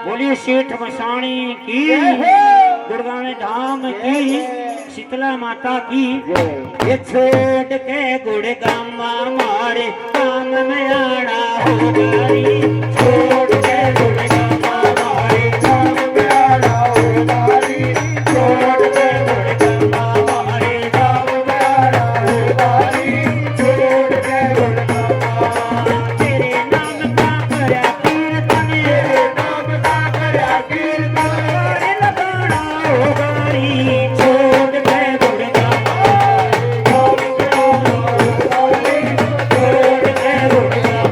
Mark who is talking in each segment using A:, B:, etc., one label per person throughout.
A: बोलिए सेठ मसाणी की, गुड़गांव धाम की, शीतला माता की। ये छोड़ के गुड़गांव मारे काम में आना होगा री। छोड़ के गुड़गांव मारे काम में आना होगा री। छोड़ के गुड़गांव मारे काम में आना होगा री। छोड़ के गुड़गांव तेरे नाम का करया कीर्तन, तेरे नाम का करया कीर्तन लगाना होगा री। छोड़ के गुड़गांव काम में आना होगा री। छोड़ के गुड़गांव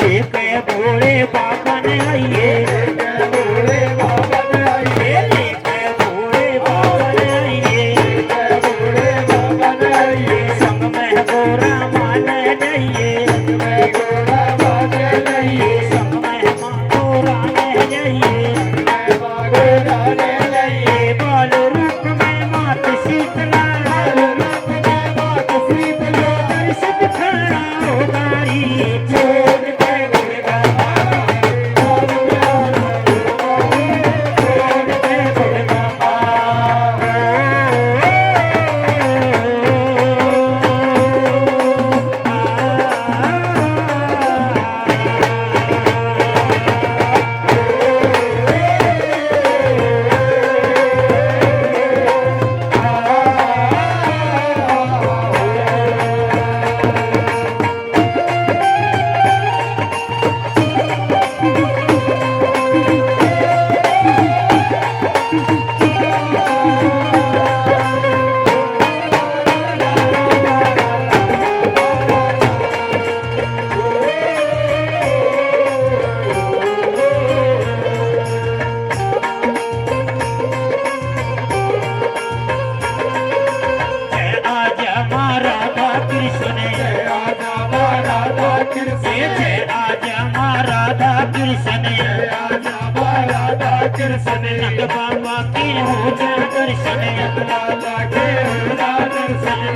A: लेके भोले बाबा ने आइए, लेके भोले बाबा ने आइए, लेके भोले बाबा ने आइए, लेके भोले बाबा ने आइए। संग में गोरा माने जाइए, संग में गोरा माने जाइए, संग में गोरा ने जाइए, संग में गोरा ने जाइए। बाल रूप में मात शीतला, बाल रूप में मात शीतला दर्श दिखाना होगा री। छोड़ के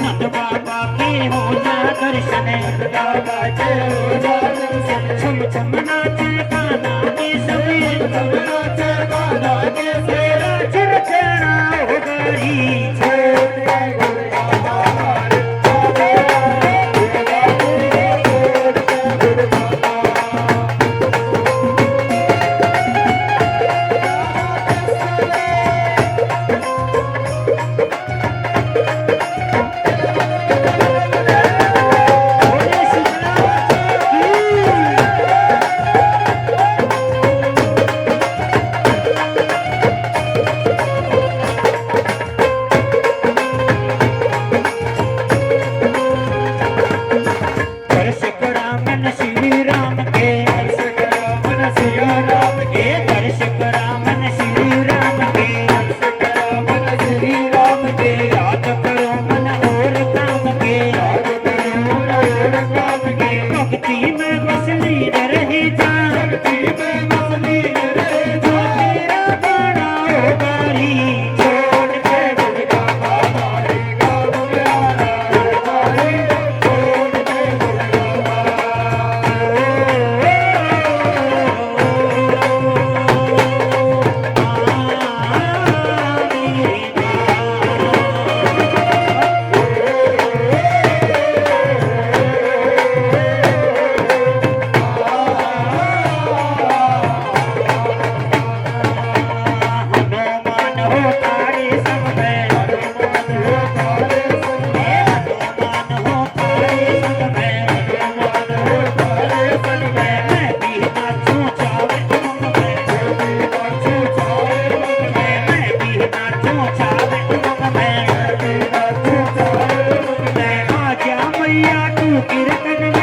A: नंद बाबा के हो जा दर्शन, नंद बाबा के हो जा दर्शन, छम छम नाचे गाना के सभी, छम नाचे गाना के मेरा चिरचरा होगा री। कीर्तन